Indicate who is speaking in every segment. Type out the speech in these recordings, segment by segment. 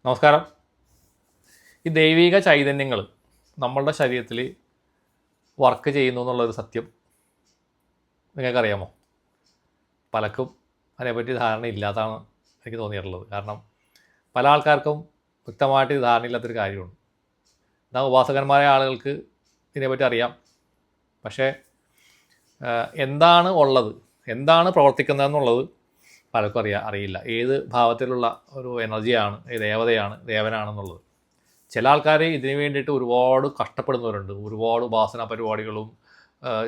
Speaker 1: നമസ്കാരം. ഈ ദൈവിക ചൈതന്യങ്ങൾ നമ്മളുടെ ശരീരത്തിൽ വർക്ക് ചെയ്യുന്നു എന്നുള്ളൊരു സത്യം നിങ്ങൾക്കറിയാമോ? പലർക്കും അതിനെപ്പറ്റി ധാരണ ഇല്ലാത്തതാണ് എനിക്ക് തോന്നിയിട്ടുള്ളത്. കാരണം പല ആൾക്കാർക്കും വ്യക്തമായിട്ട് ധാരണയില്ലാത്തൊരു കാര്യമാണ്. എന്നാൽ ഉപാസകന്മാരായ ആളുകൾക്ക് ഇതിനെപ്പറ്റി അറിയാം. പക്ഷേ എന്താണ് ഉള്ളത്, എന്താണ് പ്രവർത്തിക്കുന്നതെന്നുള്ളത് പലർക്കും അറിയില്ല. ഏത് ഭാവത്തിലുള്ള ഒരു എനർജിയാണ്, ദേവതയാണ്, ദേവനാണെന്നുള്ളത്. ചില ആൾക്കാർ ഇതിന് വേണ്ടിയിട്ട് ഒരുപാട് കഷ്ടപ്പെടുന്നവരുണ്ട്. ഒരുപാട് ഉപാസന പരിപാടികളും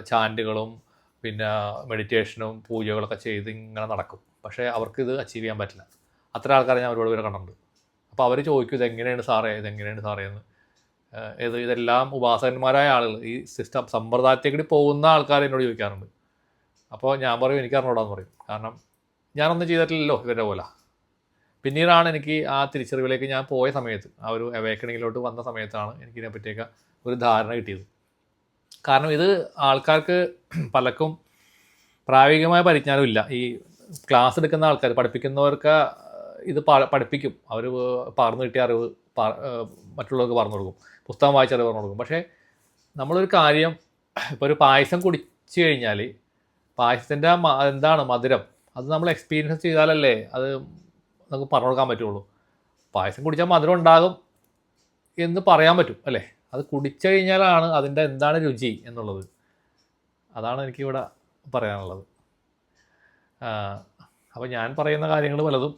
Speaker 1: ചാൻറ്റുകളും പിന്നെ മെഡിറ്റേഷനും പൂജകളൊക്കെ ചെയ്ത് ഇങ്ങനെ നടക്കും. പക്ഷേ അവർക്കിത് അച്ചീവ് ചെയ്യാൻ പറ്റില്ല. അത്ര ആൾക്കാരെ ഞാൻ ഒരുപാട് പേരെ കണ്ടിട്ടുണ്ട്. അപ്പോൾ അവർ ചോദിക്കും ഇതെങ്ങനെയാണ് സാറേ എന്ന്. ഇതെല്ലാം ഉപാസകന്മാരായ ആളുകൾ, ഈ സിസ്റ്റം സമ്പ്രദായത്തേക്കൂടി പോകുന്ന ആൾക്കാർ എന്നോട് ചോദിക്കാറുണ്ട്. അപ്പോൾ ഞാൻ പറയും എനിക്ക് അറിഞ്ഞൂടാന്ന് പറയും. കാരണം ഞാനൊന്നും ചെയ്തിട്ടില്ലല്ലോ ഇവരുടെ പോലെ. പിന്നീടാണ് എനിക്ക് ആ തിരിച്ചറിവിലേക്ക് ഞാൻ പോയ സമയത്ത്, ആ ഒരു അവേക്കണിങ്ങിലോട്ട് വന്ന സമയത്താണ് എനിക്കിതിനെ പറ്റിയൊക്കെ ഒരു ധാരണ കിട്ടിയത്. കാരണം ഇത് ആൾക്കാർക്ക് പലർക്കും പ്രായോഗികമായ പരിജ്ഞാനമില്ല. ഈ ക്ലാസ് എടുക്കുന്ന ആൾക്കാർ, പഠിപ്പിക്കുന്നവർക്ക് ഇത് പഠിപ്പിക്കും. അവർ പകർന്നു കിട്ടിയ അറിവ് മറ്റുള്ളവർക്ക് പറഞ്ഞു കൊടുക്കും, പുസ്തകം വായിച്ചറിവ് പറഞ്ഞു കൊടുക്കും. പക്ഷേ നമ്മളൊരു കാര്യം, ഇപ്പോൾ ഒരു പായസം കുടിച്ചു കഴിഞ്ഞാൽ പായസത്തിൻ്റെ എന്താണ് മധുരം, അത് നമ്മൾ എക്സ്പീരിയൻസ് ചെയ്താലല്ലേ അത് നമുക്ക് പറഞ്ഞു കൊടുക്കാൻ പറ്റുള്ളൂ. പായസം കുടിച്ചാൽ മധുരം ഉണ്ടാകും എന്ന് പറയാൻ പറ്റും അല്ലേ? അത് കുടിച്ചു കഴിഞ്ഞാലാണ് അതിൻ്റെ എന്താണ് രുചി എന്നുള്ളത്. അതാണ് എനിക്കിവിടെ പറയാനുള്ളത്. അപ്പോൾ ഞാൻ പറയുന്ന കാര്യങ്ങൾ പലതും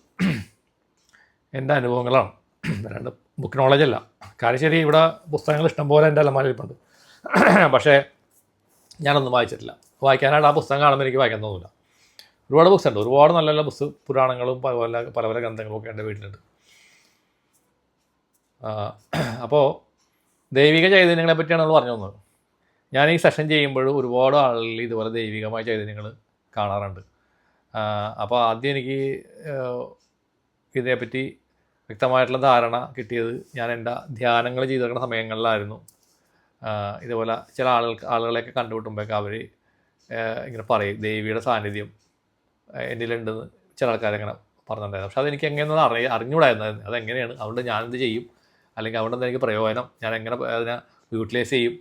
Speaker 1: എൻ്റെ അനുഭവങ്ങളാണ്, രണ്ട് ബുക്ക് നോളജല്ല. കാര്യം ശരി, ഇവിടെ പുസ്തകങ്ങൾ ഇഷ്ടംപോലെ എൻ്റെ അലമാരയിലുണ്ട്. പക്ഷേ ഞാനൊന്നും വായിച്ചിട്ടില്ല. വായിക്കാനായിട്ട് ആ പുസ്തകം കാണുമ്പോൾ എനിക്ക് വായിക്കാൻ തോന്നില്ല. ഒരുപാട് ബുക്സ് ഉണ്ട്, ഒരുപാട് നല്ല നല്ല ബുക്സ്, പുരാണങ്ങളും പല പല ഗ്രന്ഥങ്ങളും ഒക്കെ എൻ്റെ വീട്ടിലുണ്ട്. അപ്പോൾ ദൈവിക ചൈതന്യങ്ങളെ പറ്റിയാണ് നമ്മൾ പറഞ്ഞു തന്നത്. ഞാൻ ഈ സെഷൻ ചെയ്യുമ്പോഴും ഒരുപാട് ആളുകളിൽ ഇതുപോലെ ദൈവികമായ ചൈതന്യങ്ങൾ കാണാറുണ്ട്. അപ്പോൾ ആദ്യം എനിക്ക് ഇതിനെപ്പറ്റി വ്യക്തമായിട്ടുള്ള ധാരണ കിട്ടിയത് ഞാൻ എൻ്റെ ധ്യാനങ്ങൾ ചെയ്ത് നടക്കുന്ന സമയങ്ങളിലായിരുന്നു. ഇതുപോലെ ചില ആളുകളെയൊക്കെ കണ്ടുമുട്ടുമ്പോഴൊക്കെ അവർ ഇങ്ങനെ പറയും ദൈവിയുടെ സാന്നിധ്യം എന്നിലുണ്ടെന്ന് ചില ആൾക്കാരങ്ങനെ പറഞ്ഞിട്ടുണ്ടായിരുന്നു. പക്ഷെ അതെനിക്ക് എങ്ങനെയൊന്നും അറിഞ്ഞുകൂടായിരുന്നു അതെങ്ങനെയാണ്, അതുകൊണ്ട് ഞാനെന്ത് ചെയ്യും, അല്ലെങ്കിൽ അതുകൊണ്ട് എനിക്ക് പ്രയോജനം, ഞാൻ എങ്ങനെ അതിനെ യൂട്ടിലൈസ് ചെയ്യും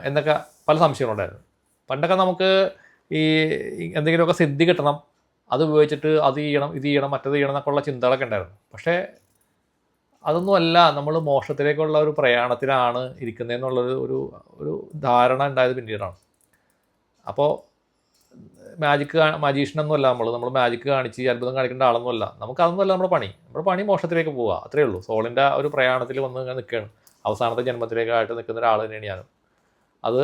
Speaker 1: എന്നൊക്കെ പല സംശയങ്ങളുണ്ടായിരുന്നു. പണ്ടൊക്കെ നമുക്ക് ഈ എന്തെങ്കിലുമൊക്കെ സിദ്ധി കിട്ടണം, അത് ഉപയോഗിച്ചിട്ട് അത് ചെയ്യണം, ഇത് ചെയ്യണം, മറ്റത് ചെയ്യണം എന്നൊക്കെ ഉള്ള ചിന്തകളൊക്കെ ഉണ്ടായിരുന്നു. പക്ഷേ അതൊന്നുമല്ല, നമ്മൾ മോക്ഷത്തിലേക്കുള്ള ഒരു പ്രയാണത്തിലാണ് ഇരിക്കുന്നതെന്നുള്ളൊരു ഒരു ഒരു ധാരണ ഉണ്ടായത് പിന്നീടാണ്. അപ്പോൾ മജീഷ്യനൊന്നുമല്ല നമ്മൾ മാജിക്ക് കാണിച്ച് അത്ഭുതം കാണിക്കേണ്ട ആളൊന്നുമല്ല. നമുക്കതൊന്നുമല്ല നമ്മുടെ പണി മോക്ഷത്തിലേക്ക് പോവുക, അത്രയേ ഉള്ളൂ. സോളിൻ്റെ ഒരു പ്രയാണത്തിൽ വന്ന് ഇങ്ങനെ നിൽക്കുകയാണ്. അവസാനത്തെ ജന്മത്തിലേക്കായിട്ട് നിൽക്കുന്ന ഒരാൾ തന്നെയാണ് ഞാനും. അത്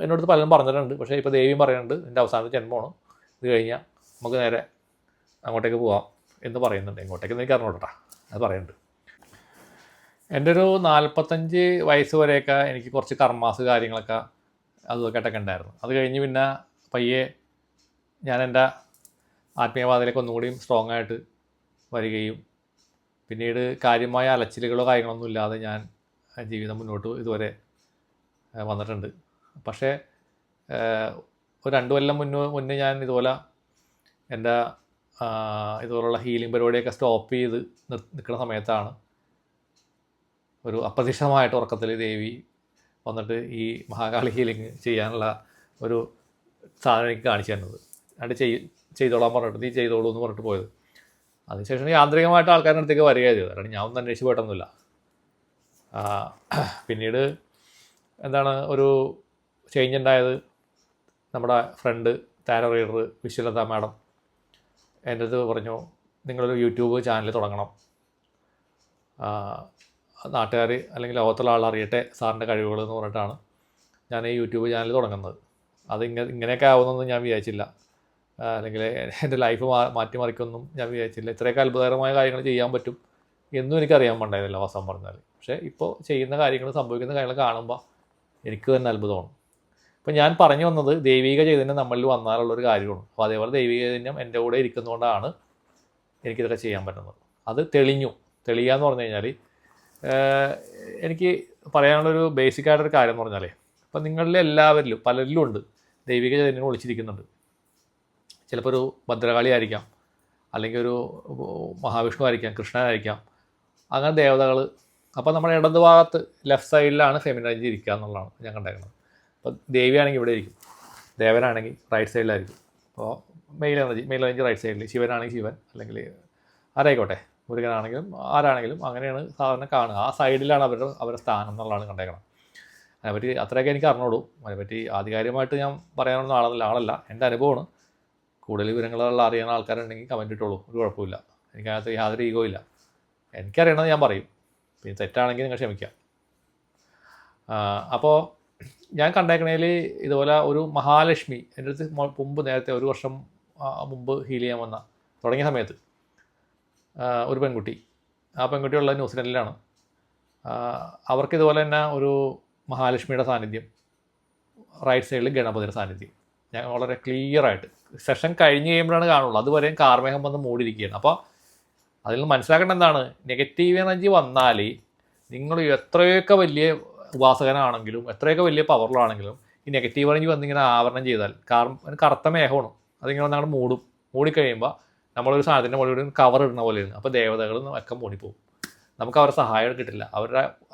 Speaker 1: എന്നോട് പലരും പറഞ്ഞിട്ടുണ്ട്. പക്ഷേ ഇപ്പോൾ ദേവിയും പറയുന്നുണ്ട് എൻ്റെ അവസാനത്തെ ജന്മമാണ്, ഇത് കഴിഞ്ഞാൽ നമുക്ക് നേരെ അങ്ങോട്ടേക്ക് പോവാം എന്ന് പറയുന്നുണ്ട്. എങ്ങോട്ടേക്കെന്ന് എനിക്ക് അറിഞ്ഞോട്ടെ, അത് പറയുന്നുണ്ട്. എൻ്റെ ഒരു 45 വയസ്സ് വരെയൊക്കെ എനിക്ക് കുറച്ച് കർമാസ് കാര്യങ്ങളൊക്കെ അതൊക്കെ ഉണ്ടായിരുന്നു. അത് കഴിഞ്ഞ് പിന്നെ പയ്യെ ഞാൻ എൻ്റെ ആത്മീയവാദത്തിലേക്ക് ഒന്നുകൂടിയും സ്ട്രോങ് ആയിട്ട് വരികയും പിന്നീട് കാര്യമായ അലച്ചിലുകളോ കാര്യങ്ങളൊന്നും ഇല്ലാതെ ഞാൻ ജീവിതം മുന്നോട്ട് ഇതുവരെ വന്നിട്ടുണ്ട്. പക്ഷേ ഒരു 2 കൊല്ലം മുന്നേ ഞാൻ ഇതുപോലെ എൻ്റെ ഇതുപോലുള്ള ഹീലിംഗ് പരിപാടിയൊക്കെ സ്റ്റോപ്പ് ചെയ്ത് നിൽക്കുന്ന സമയത്താണ് ഒരു അപ്രതീക്ഷിതമായിട്ട് ഉറക്കത്തിൽ ദേവി വന്നിട്ട് ഈ മഹാകാളി ഹീലിംഗ് ചെയ്യാനുള്ള ഒരു സാധനം എനിക്ക് കാണിച്ചു തന്നത്. എന്നിട്ട് ചെയ്തോളാൻ പറഞ്ഞിട്ട് നീ ചെയ്തോളൂ എന്ന് പറഞ്ഞിട്ട് പോയത്. അതിനുശേഷം യാന്ത്രികമായിട്ട് ആൾക്കാരുടെ അടുത്തേക്ക് വരികയാണ് ചെയ്തത്. കാരണം ഞാൻ ഒന്നും അന്വേഷിച്ച് പോയിട്ടൊന്നുമില്ല. പിന്നീട് എന്താണ് ഒരു ചേഞ്ച് ഉണ്ടായത്, നമ്മുടെ ഫ്രണ്ട് ടാരോ റീഡർ വിശ്വലത മാഡം എൻ്റെ അടുത്ത് പറഞ്ഞു നിങ്ങളൊരു യൂട്യൂബ് ചാനൽ തുടങ്ങണം, നാട്ടുകാർ അല്ലെങ്കിൽ ലോകത്തുള്ള ആൾ അറിയട്ടെ സാറിൻ്റെ കഴിവുകൾ എന്ന് പറഞ്ഞിട്ടാണ് ഞാൻ ഈ യൂട്യൂബ് ചാനൽ തുടങ്ങുന്നത്. അത് ഇങ്ങനെയൊക്കെ ആവുമെന്നൊന്നും ഞാൻ വിചാരിച്ചില്ല, അല്ലെങ്കിൽ എൻ്റെ ലൈഫ് മാറ്റിമറിക്കൊന്നും ഞാൻ വിചാരിച്ചില്ല. ഇത്രയൊക്കെ അത്ഭുതകരമായ കാര്യങ്ങൾ ചെയ്യാൻ പറ്റും എന്നും എനിക്കറിയാൻ പാടില്ല വാസ്തവം പറഞ്ഞാൽ. പക്ഷേ ഇപ്പോൾ ചെയ്യുന്ന കാര്യങ്ങൾ, സംഭവിക്കുന്ന കാര്യങ്ങൾ കാണുമ്പോൾ എനിക്ക് തന്നെ അത്ഭുതമാണ്. അപ്പോൾ ഞാൻ പറഞ്ഞു വന്നത് ദൈവിക ചൈതന്യം നമ്മളിൽ വന്നാലുള്ളൊരു കാര്യമാണ്. അപ്പോൾ അതേപോലെ ദൈവിക ചൈതന്യം എൻ്റെ കൂടെ ഇരിക്കുന്നതുകൊണ്ടാണ് എനിക്കിതൊക്കെ ചെയ്യാൻ പറ്റുന്നത്. അത് തെളിയുക എന്ന് പറഞ്ഞു കഴിഞ്ഞാൽ എനിക്ക് പറയാനുള്ളൊരു ബേസിക്കായിട്ടൊരു കാര്യം എന്ന് പറഞ്ഞാൽ, അപ്പം നിങ്ങളിൽ എല്ലാവരിലും പലരിലും ഉണ്ട് ദൈവിക ചൈതന്യം ഒളിച്ചിരിക്കുന്നുണ്ട്. ചിലപ്പോൾ ഒരു ഭദ്രകാളി ആയിരിക്കാം, അല്ലെങ്കിൽ ഒരു മഹാവിഷ്ണു ആയിരിക്കാം, കൃഷ്ണനായിരിക്കാം, അങ്ങനെ ദേവതകൾ. അപ്പോൾ നമ്മുടെ ഇടത് ഭാഗത്ത് ലെഫ്റ്റ് സൈഡിലാണ് ഫെമിനിൻ എനർജി ഇരിക്കുക എന്നുള്ളതാണ് ഞാൻ കണ്ടേക്കുന്നത്. അപ്പോൾ ദേവിയാണെങ്കിൽ ഇവിടെ ഇരിക്കും, ദേവനാണെങ്കിൽ റൈറ്റ് സൈഡിലായിരിക്കും. അപ്പോൾ മെയിൽ എനർജി റൈറ്റ് സൈഡിൽ, ശിവനാണെങ്കിൽ ശിവൻ, അല്ലെങ്കിൽ ആരായിക്കോട്ടെ, മുരുകനാണെങ്കിലും ആരാണെങ്കിലും അങ്ങനെയാണ് സാധാരണ കാണുക. ആ സൈഡിലാണ് അവരുടെ സ്ഥാനം എന്നുള്ളതാണ് കണ്ടേക്കണം. അതിനെപ്പറ്റി അത്രയൊക്കെ എനിക്ക് അറിഞ്ഞോളൂ. അതിനെപ്പറ്റി ആധികാരികമായിട്ട് ഞാൻ പറയാനൊന്നും ആളല്ല, എൻ്റെ അനുഭവമാണ്. കൂടുതൽ വിവരങ്ങളുള്ള അറിയുന്ന ആൾക്കാരുണ്ടെങ്കിൽ കമൻറ്റ് ഇട്ടോളൂ, ഒരു കുഴപ്പമില്ല. എനിക്കതിനകത്ത് യാതൊരു ഈഗോ ഇല്ല. എനിക്കറിയണത് ഞാൻ പറയും, പിന്നെ തെറ്റാണെങ്കിൽ നിങ്ങൾ ക്ഷമിക്കാം. അപ്പോൾ ഞാൻ കണ്ടേക്കണേൽ ഇതുപോലെ ഒരു മഹാലക്ഷ്മി എൻ്റെ അടുത്ത് മുമ്പ് നേരത്തെ 1 വർഷം മുമ്പ് ഹീൽ ചെയ്യാൻ തുടങ്ങിയ സമയത്ത് ഒരു പെൺകുട്ടി, ആ പെൺകുട്ടിയുള്ള ന്യൂസിലൻഡിലാണ്. അവർക്ക് ഇതുപോലെ തന്നെ ഒരു മഹാലക്ഷ്മിയുടെ സാന്നിധ്യം, റൈറ്റ് സൈഡിൽ ഗണപതിയുടെ സാന്നിധ്യം ഞാൻ വളരെ ക്ലിയറായിട്ട് സെഷൻ കഴിഞ്ഞ് കഴിയുമ്പോഴാണ് കാണുള്ളൂ. അതുവരെയും കാർമേഘം വന്ന് മൂടിയിരിക്കുകയാണ്. അപ്പോൾ അതിൽ നിന്ന് മനസ്സിലാക്കേണ്ട എന്താണ്, നെഗറ്റീവ് എനർജി വന്നാൽ നിങ്ങൾ എത്രയൊക്കെ വലിയ ഉപാസകനാണെങ്കിലും എത്രയൊക്കെ വലിയ പവറിലാണെങ്കിലും ഈ നെഗറ്റീവ് എനർജി വന്നിങ്ങനെ ആവരണം ചെയ്താൽ, കറുത്ത മേഘമാണ്, അതിങ്ങനെ വന്നങ്ങോട്ട് മൂടിക്കഴിയുമ്പോൾ നമ്മളൊരു സാധനത്തിൻ്റെ മുകളിൽ കവർ ഇടുന്ന പോലെയാണ്. അപ്പോൾ ദേവതകൾ ഒക്കെ മൂടിപ്പോകും, നമുക്ക് അവരുടെ സഹായം കിട്ടില്ല,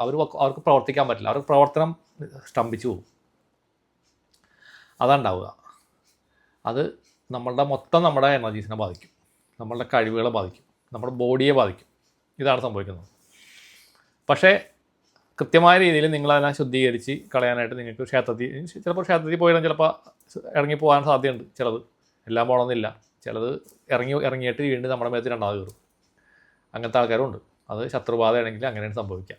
Speaker 1: അവർക്ക് പ്രവർത്തിക്കാൻ പറ്റില്ല, അവർക്ക് പ്രവർത്തനം സ്തംഭിച്ചു പോകും. അതുണ്ടാവുക. അത് നമ്മുടെ എനർജീസിനെ ബാധിക്കും, നമ്മളുടെ കഴിവുകളെ ബാധിക്കും, നമ്മുടെ ബോഡിയെ ബാധിക്കും. ഇതാണ് സംഭവിക്കുന്നത്. പക്ഷേ കൃത്യമായ രീതിയിൽ നിങ്ങളതിനെ ശുദ്ധീകരിച്ച് കളയാനായിട്ട് നിങ്ങൾക്ക് ചിലപ്പോൾ ക്ഷേത്രത്തിൽ പോയാലും ചിലപ്പോൾ ഇറങ്ങിപ്പോകാൻ സാധ്യതയുണ്ട്. ചിലത് എല്ലാം പോകണമെന്നില്ല, ചിലത് ഇറങ്ങിയിട്ട് വീണ്ടും നമ്മുടെ മേത്ത് രണ്ടാമത് കയറും. അങ്ങനത്തെ ആൾക്കാരും ഉണ്ട്. അത് ശത്രുബാധയാണെങ്കിൽ അങ്ങനെയാണ് സംഭവിക്കുക.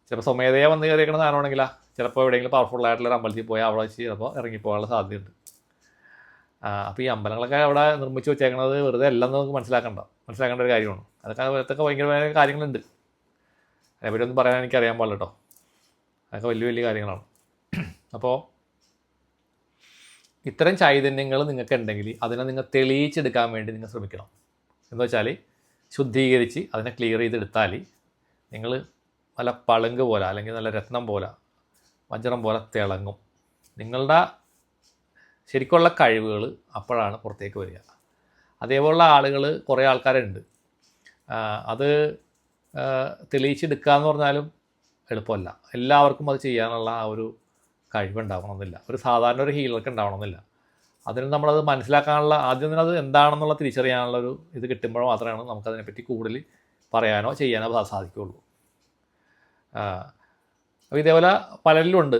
Speaker 1: ചിലപ്പോൾ സ്വമേധയെ വന്ന് കയറിയിരിക്കുന്ന സാധനമാണെങ്കിലാ ചിലപ്പോൾ എവിടെയെങ്കിലും പവർഫുള്ളായിട്ടുള്ളൊരു അമ്പലത്തിൽ പോയാൽ അവിടെ വെച്ച് ചിലപ്പോൾ ഇറങ്ങിപ്പോകാനുള്ള സാധ്യതയുണ്ട്. അപ്പോൾ ഈ അമ്പലങ്ങളൊക്കെ അവിടെ നിർമ്മിച്ച് വെച്ചേക്കുന്നത് വെറുതെ അല്ലെന്ന് നമുക്ക് മനസ്സിലാക്കേണ്ട ഒരു കാര്യമാണ്. അതൊക്കെ ഭയങ്കരമായ കാര്യങ്ങളുണ്ട്. അതിനെപ്പറ്റിയൊന്നും പറയാൻ എനിക്കറിയാൻ പാടില്ല കേട്ടോ. അതൊക്കെ വലിയ കാര്യങ്ങളാണ്. അപ്പോൾ ഇത്തരം ചൈതന്യങ്ങൾ നിങ്ങൾക്ക് ഉണ്ടെങ്കിൽ അതിനെ നിങ്ങൾ തെളിയിച്ചെടുക്കാൻ വേണ്ടി നിങ്ങൾ ശ്രമിക്കണം. എന്ന് വെച്ചാൽ ശുദ്ധീകരിച്ച് അതിനെ ക്ലിയർ ചെയ്തെടുത്താൽ നിങ്ങൾ നല്ല പളുങ്ക് പോലെ അല്ലെങ്കിൽ നല്ല രത്നം പോലെ വജ്രം പോലെ തിളങ്ങും. നിങ്ങളുടെ ശരിക്കുള്ള കഴിവുകൾ അപ്പോഴാണ് പുറത്തേക്ക് വരിക. അതേപോലുള്ള ആളുകൾ കുറേ ആൾക്കാരുണ്ട്. അത് തെളിയിച്ചെടുക്കുക എന്ന് പറഞ്ഞാലും എളുപ്പമല്ല. എല്ലാവർക്കും അത് ചെയ്യാനുള്ള ആ ഒരു കഴിവുണ്ടാവണമെന്നില്ല. ഒരു സാധാരണ ഒരു ഹീലർക്ക് ഉണ്ടാവണമെന്നില്ല. അതിന് നമ്മളത് മനസ്സിലാക്കാനുള്ള ആദ്യം തന്നെ അത് എന്താണെന്നുള്ള തിരിച്ചറിയാനുള്ളൊരു ഇത് കിട്ടുമ്പോൾ മാത്രമാണ് നമുക്കതിനെപ്പറ്റി കൂടുതൽ പറയാനോ ചെയ്യാനോ സാധിക്കുകയുള്ളൂ. അപ്പോൾ ഇതേപോലെ പലരിലുണ്ട്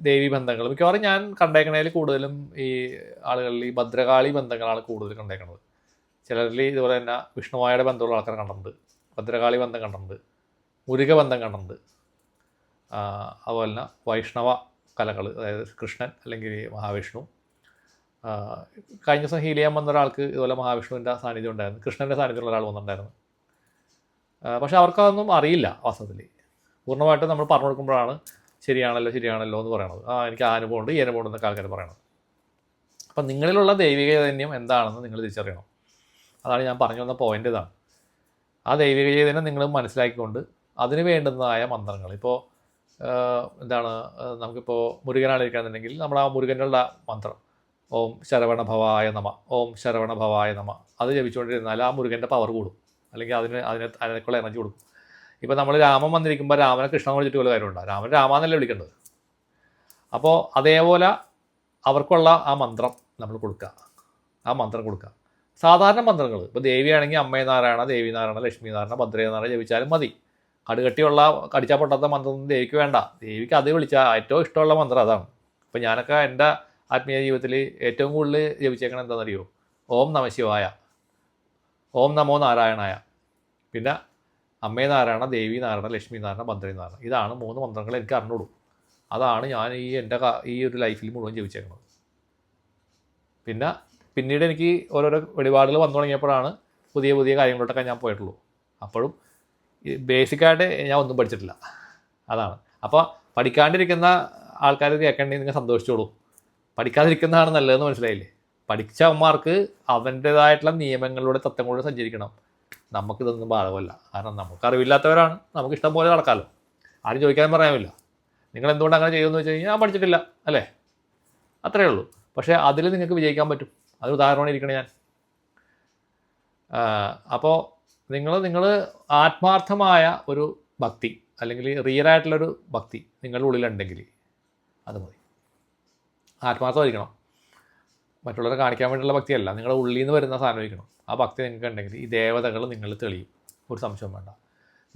Speaker 1: ദേവീ ബന്ധങ്ങൾ. മിക്കവാറും ഞാൻ കണ്ടേക്കണതിൽ കൂടുതലും ഈ ആളുകളിൽ ഈ ഭദ്രകാളി ബന്ധങ്ങളാണ് കൂടുതൽ കണ്ടേക്കുന്നത്. ചിലരിൽ ഇതുപോലെ തന്നെ വിഷ്ണുവായുടെ ബന്ധമുള്ള ആൾക്കാർ കണ്ടിട്ടുണ്ട്, ഭദ്രകാളി ബന്ധം കണ്ടിട്ടുണ്ട്, മുരുക ബന്ധം കണ്ടിട്ടുണ്ട്. അതുപോലെ തന്നെ വൈഷ്ണവ കലകൾ, അതായത് കൃഷ്ണൻ അല്ലെങ്കിൽ മഹാവിഷ്ണു. കഴിഞ്ഞ ദിവസം ഹീൽ ചെയ്യാൻ വന്ന ഒരാൾക്ക് ഇതുപോലെ മഹാവിഷ്ണുവിൻ്റെ സാന്നിധ്യം ഉണ്ടായിരുന്നു, കൃഷ്ണൻ്റെ സാന്നിധ്യമുള്ള ഒരാൾ വന്നിട്ടുണ്ടായിരുന്നു. പക്ഷെ അവർക്കതൊന്നും അറിയില്ല. വാസ്തവത്തിൽ പൂർണ്ണമായിട്ടും നമ്മൾ പറഞ്ഞു കൊടുക്കുമ്പോഴാണ് ശരിയാണല്ലോ എന്ന് പറയണത്. എനിക്ക് ആ അനുഭവമുണ്ട് ഈ അനുഭവം എന്നൊക്കെ ആൾക്കാർ പറയണത്. അപ്പം നിങ്ങളിലുള്ള ദൈവിക ചൈതന്യം എന്താണെന്ന് നിങ്ങൾ തിരിച്ചറിയണം. അതാണ് ഞാൻ പറഞ്ഞു വന്ന പോയിൻ്റ്. ഇതാണ് ആ ദൈവിക ചൈതന്യം നിങ്ങൾ മനസ്സിലാക്കിക്കൊണ്ട് അതിന് വേണ്ടുന്നതായ മന്ത്രങ്ങൾ. ഇപ്പോൾ നമുക്കിപ്പോൾ മുരുകനാളിരിക്കുകയാണെന്നുണ്ടെങ്കിൽ നമ്മൾ ആ മുരുകനുള്ള മന്ത്രം ഓം ശരവണഭവായ നമ, ഓം ശരവണഭവായ നമ, അത് ജപിച്ചുകൊണ്ടിരുന്നാൽ ആ മുരുകൻ്റെ പവർ കൂടും, അല്ലെങ്കിൽ അതിനേക്കുള്ള എനർജി കൊടുക്കും. ഇപ്പോൾ നമ്മൾ രാമൻ വന്നിരിക്കുമ്പോൾ രാമനെ കൃഷ്ണൻ വിളിച്ചിട്ട് പോലെ കാര്യമുണ്ടോ? രാമൻ രാമാന്നല്ലേ വിളിക്കേണ്ടത്. അപ്പോൾ അതേപോലെ അവർക്കുള്ള ആ മന്ത്രം നമ്മൾ കൊടുക്കുക, ആ മന്ത്രം കൊടുക്കുക. സാധാരണ മന്ത്രങ്ങൾ ഇപ്പോൾ ദേവിയാണെങ്കിൽ അമ്മേ നാരായണ, ദേവി നാരായണ, ലക്ഷ്മി നാരായണ, ഭദ്രേ നാരായണ ജപിച്ചാലും മതി. കടുകട്ടിയുള്ള കടിച്ചാൽ പൊട്ടാത്ത മന്ത്രമൊന്നും ദേവിക്ക് വേണ്ട. ദേവിക്ക് അത് വിളിച്ചാൽ ഏറ്റവും ഇഷ്ടമുള്ള മന്ത്രം അതാണ്. ഇപ്പോൾ ഞാനൊക്കെ എൻ്റെ ആത്മീയ ജീവിതത്തിൽ ഏറ്റവും കൂടുതൽ ജപിച്ചേക്കണം എന്താണെന്നറിയോ? ഓം നമ ശിവായ, ഓം നമോ നാരായണായ, പിന്നെ അമ്മേ നാരായണ, ദേവി നാരായണ, ലക്ഷ്മി നാരായണ, ഭദ്രേ നാരായണ. ഇതാണ് 3 മന്ത്രങ്ങൾ എനിക്ക് അറിഞ്ഞോളൂ. അതാണ് ഞാൻ എൻ്റെ ഒരു ലൈഫിൽ മുഴുവൻ ജപിച്ചേക്കുന്നത്. പിന്നീട് എനിക്ക് ഓരോരോ വെളിപാടുകൾ വന്നു തുടങ്ങിയപ്പോഴാണ് പുതിയ കാര്യങ്ങളോട്ടൊക്കെ ഞാൻ പോയിട്ടുള്ളൂ. അപ്പോഴും ബേസിക്കായിട്ട് ഞാൻ ഒന്നും പഠിച്ചിട്ടില്ല. അതാണ്. അപ്പോൾ പഠിക്കാണ്ടിരിക്കുന്ന ആൾക്കാർ കേൾക്കേണ്ടെങ്കിൽ നിങ്ങൾ സന്തോഷിച്ചോളൂ. പഠിക്കാതിരിക്കുന്നതാണ് നല്ലതെന്ന് മനസ്സിലായില്ലേ? പഠിച്ച അമ്മമാർക്ക് അവൻ്റേതായിട്ടുള്ള നിയമങ്ങളിലൂടെ തത്വങ്ങളിലൂടെ സഞ്ചരിക്കണം. നമുക്കിതൊന്നും ബാധകമല്ല. കാരണം നമുക്കറിവില്ലാത്തവരാണ്, നമുക്ക് ഇഷ്ടം പോലെ നടക്കാമല്ലോ, ആരും ചോദിക്കാൻ പറയാമില്ല. നിങ്ങൾ എന്തുകൊണ്ട് അങ്ങനെ ചെയ്യുമെന്ന് വെച്ച് കഴിഞ്ഞാൽ ഞാൻ പഠിച്ചിട്ടില്ല അല്ലേ, അത്രയേ ഉള്ളൂ. പക്ഷേ അതിൽ നിങ്ങൾക്ക് വിജയിക്കാൻ പറ്റും. അത് ഉദാഹരണമാണ് ഇരിക്കണേ ഞാൻ. അപ്പോൾ നിങ്ങൾ ആത്മാർത്ഥമായ ഒരു ഭക്തി അല്ലെങ്കിൽ റിയൽ ആയിട്ടുള്ളൊരു ഭക്തി നിങ്ങളുടെ ഉള്ളിലുണ്ടെങ്കിൽ അത് മതി. ആത്മാർത്ഥമായിരിക്കണം. മറ്റുള്ളവരെ കാണിക്കാൻ വേണ്ടിയുള്ള ഭക്തിയല്ല, നിങ്ങളുടെ ഉള്ളിൽ നിന്ന് വരുന്ന സാധനമായിരിക്കണം. ആ ഭക്തി നിങ്ങൾക്ക് ഉണ്ടെങ്കിൽ ഈ ദേവതകൾ നിങ്ങൾ തെളിയും, ഒരു സംശയം വേണ്ട.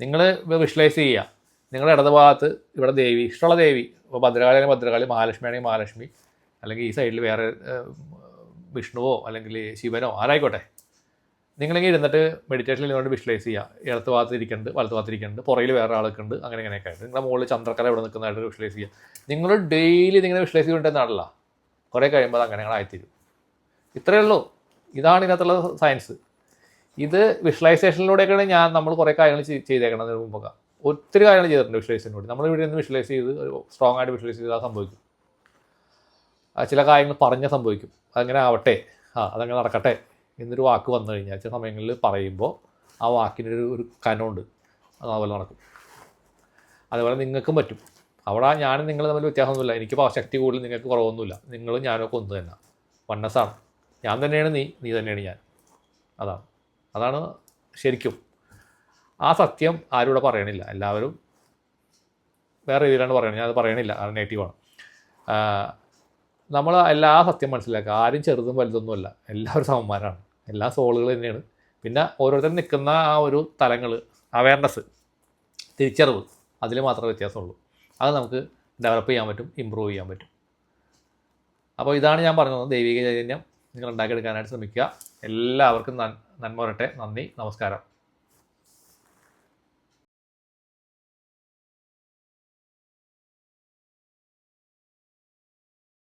Speaker 1: നിങ്ങൾ വിഷ്വലൈസ് ചെയ്യുക, നിങ്ങളുടെ ഇടതുഭാഗത്ത് ഇവിടെ ദേവി, ഇഷ്ടമുള്ള ദേവി, ഇപ്പോൾ ഭദ്രകാളിയാണെങ്കിൽ ഭദ്രകാളി, മഹാലക്ഷ്മി ആണെങ്കിൽ മഹാലക്ഷ്മി, അല്ലെങ്കിൽ ഈ സൈഡിൽ വേറെ വിഷ്ണുവോ അല്ലെങ്കിൽ ശിവനോ ആരായിക്കോട്ടെ. നിങ്ങളിങ്ങനെ ഇരുന്നിട്ട് മെഡിറ്റേഷനിൽ നിന്നുകൊണ്ട് വിഷ്വലൈസ് ചെയ്യുക, ഇടത്ത് ഭാഗത്ത് ഇരിക്കുന്നുണ്ട്, വലത്ത് ഭാഗത്ത് ഇരിക്കുന്നുണ്ട്, പുറയിൽ വേറെ ആളൊക്കെ ഉണ്ട്, അങ്ങനെ ഇങ്ങനെയൊക്കെ ആയിട്ട് നിങ്ങളുടെ മുകളിൽ ചന്ദ്രക്കല ഇവിടെ നിൽക്കുന്നതായിട്ട് വിഷ്വലൈസ് ചെയ്യുക. നിങ്ങൾ ഡെയിലി നിങ്ങനെ വിഷ്വലൈസ് ചെയ്തുകൊണ്ടെന്നാണല്ലോ കുറേ കഴിയുമ്പോൾ അത് അങ്ങനെ ആയിത്തീരും. ഇത്രയേ ഉള്ളൂ. ഇതാണ് ഇതിനകത്തുള്ള സയൻസ്. ഇത് വിഷ്വലൈസേഷനിലൂടെയൊക്കെയാണ് നമ്മൾ കുറേ കാര്യങ്ങൾ ചെയ്തേക്കണതിന് മുമ്പൊക്കെ ഒത്തിരി കാര്യങ്ങൾ ചെയ്തിട്ടുണ്ട് വിഷ്വലൈസേഷനിലൂടെ. നമ്മൾ ഇവിടെ നിന്ന് വിഷ്വലൈസ് ചെയ്ത് സ്ട്രോങ് ആയിട്ട് വിഷ്വലൈസ് ചെയ്താൽ സംഭവിക്കും. ചില കാര്യങ്ങൾ പറഞ്ഞാൽ സംഭവിക്കും, അതങ്ങനെ ആവട്ടെ, അതങ്ങനെ നടക്കട്ടെ എന്നൊരു വാക്ക് വന്നു കഴിഞ്ഞാൽ ചില സമയങ്ങളിൽ പറയുമ്പോൾ ആ വാക്കിനൊരു കനമുണ്ട്, അതുപോലെ നടക്കും. അതുപോലെ നിങ്ങൾക്കും പറ്റും. അവിടെ ഞാനും നിങ്ങൾ തമ്മിൽ വ്യത്യാസമൊന്നുമില്ല. എനിക്ക് ശക്തി കൂടുതൽ, നിങ്ങൾക്ക് കുറവൊന്നുമില്ല. നിങ്ങളും ഞാനൊക്കെ ഒന്ന് തന്നെ, വണ്ണസാണ്. ഞാൻ തന്നെയാണ് നീ തന്നെയാണ് ഞാൻ. അതാണ് ശരിക്കും. ആ സത്യം ആരും ഇവിടെ പറയണില്ല. എല്ലാവരും വേറെ രീതിയിലാണ് പറയുന്നത്, ഞാനത് പറയണില്ല, അത് നെഗറ്റീവാണ്. നമ്മൾ എല്ലാ സത്യം മനസ്സിലാക്കുക. ആരും ചെറുതും വലുതൊന്നുമല്ല, എല്ലാവരും സമന്മാരാണ്, എല്ലാ സോളുകൾ തന്നെയാണ്. പിന്നെ ഓരോരുത്തരും നിൽക്കുന്ന ആ ഒരു തലങ്ങൾ, അവയർനെസ്, തിരിച്ചറിവ്, അതിൽ മാത്രമേ വ്യത്യാസമുള്ളൂ. അത് നമുക്ക് ഡെവലപ്പ് ചെയ്യാൻ പറ്റും, ഇമ്പ്രൂവ് ചെയ്യാൻ പറ്റും. അപ്പോൾ ഇതാണ് ഞാൻ പറഞ്ഞത്, ദൈവിക ചൈതന്യം നിങ്ങൾ ഉണ്ടാക്കിയെടുക്കാനായിട്ട് ശ്രമിക്കുക. എല്ലാവർക്കും നന്മ വരട്ടെ. നന്ദി, നമസ്കാരം.